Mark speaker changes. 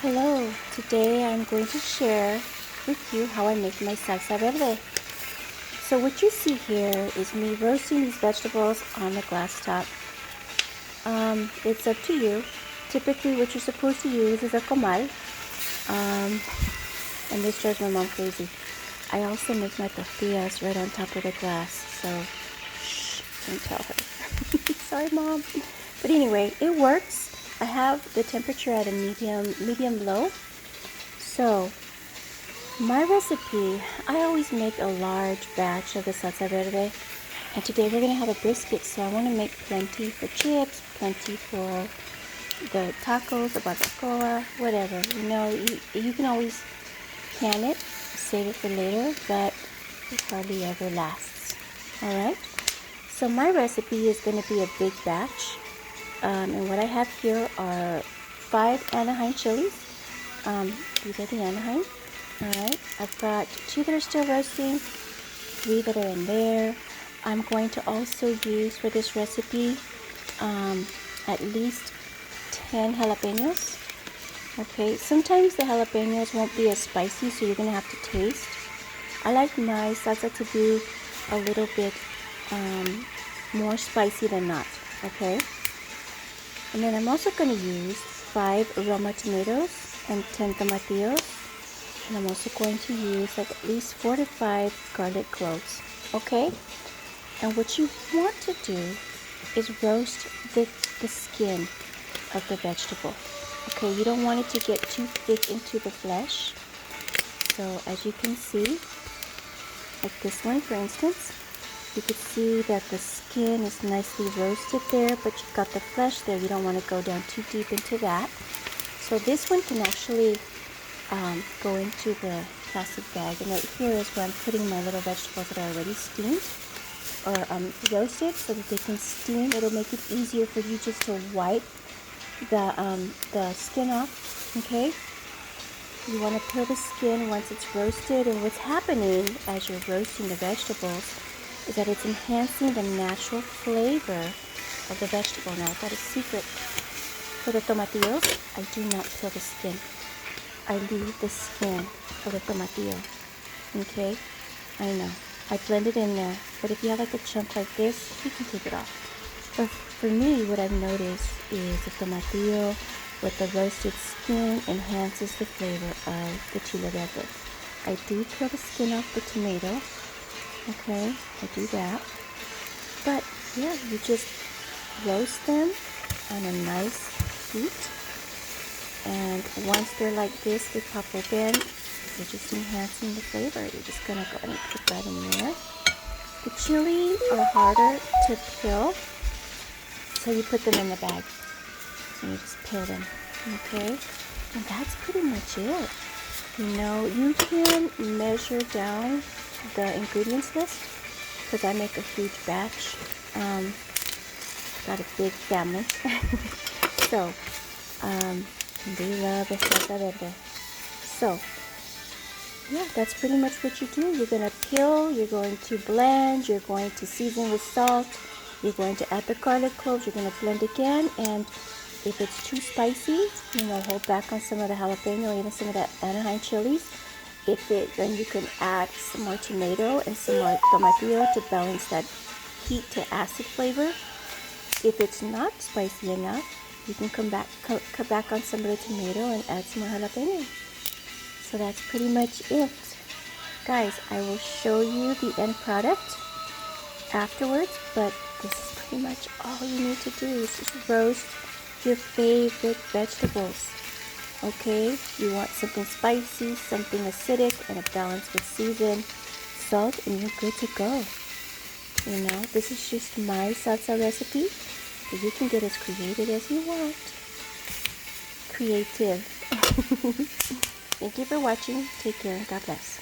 Speaker 1: Hello, today I'm going to share with you how I make my salsa verde. So what you see here is me roasting these vegetables on the glass top. It's up to you. Typically what you're supposed to use is a comal, and this drives my mom crazy. I also make my tortillas right on top of the glass, so shh, don't tell her. Sorry, Mom. But anyway, it works. I have the temperature at a medium low. So my recipe, I always make a large batch of the salsa verde, and today we're going to have a brisket, so I want to make plenty for chips, plenty for the tacos, the barbacoa, whatever. You can always can it, save it for later, but it hardly ever lasts. Alright, so my recipe is going to be a big batch, and what I have here are 5 Anaheim chilies. These are the Anaheim. Alright, I've got 2 that are still roasting, 3 that are in there. I'm going to also use for this recipe at least 10 jalapenos. Okay, sometimes the jalapenos won't be as spicy, so you're going to have to taste. I like my salsa to be a little bit more spicy than not, okay? And then I'm also going to use 5 Roma tomatoes and 10 tomatillos. And I'm also going to use like at least 4 to 5 garlic cloves, okay? And what you want to do is roast the skin of the vegetable. Okay, you don't want it to get too thick into the flesh. So as you can see, like this one for instance, you can see that the skin is nicely roasted there, but you've got the flesh there. You don't want to go down too deep into that. So this one can actually go into the plastic bag, and right here is where I'm putting my little vegetables that are already steamed or roasted, so that they can steam. It'll make it easier for you just to wipe the skin off. Okay, you want to peel the skin once it's roasted, and what's happening as you're roasting the vegetables is that it's enhancing the natural flavor of the vegetable. Now I've got a secret for the tomatillos. I do not peel the skin. I leave the skin of the tomatillo. Okay, I know. I blend it in there, but if you have like a chunk like this, you can take it off. But for me, what I've noticed is the tomatillo with the roasted skin enhances the flavor of the chile verde. I do peel the skin off the tomato. Okay, I do that. But yeah, you just roast them on a nice heat. And once they're like this, they pop open. They're just enhancing the flavor. You're just going to go ahead and put that in there. The chili are harder to peel, so you put them in the bag. And you just peel them. Okay? And that's pretty much it. You can measure down the ingredients list, because I make a huge batch. Got a big family. So, they love the salsa verde. So, yeah, that's pretty much what you do. You're going to peel, you're going to blend, you're going to season with salt, you're going to add the garlic cloves, you're going to blend again, and if it's too spicy, hold back on some of the jalapeno or even some of the Anaheim chilies. Then you can add some more tomato and some more tomatillo to balance that heat to acid flavor. If it's not spicy enough, you can cut back on some of the tomato and add some more jalapeno. So that's pretty much it. Guys, I will show you the end product afterwards, but this is pretty much all you need to do is just roast your favorite vegetables. Okay? You want something spicy, something acidic, and a balance with season, salt, and you're good to go. This is just my salsa recipe. But you can get as creative as you want. Creative. Thank you for watching. Take care. God bless.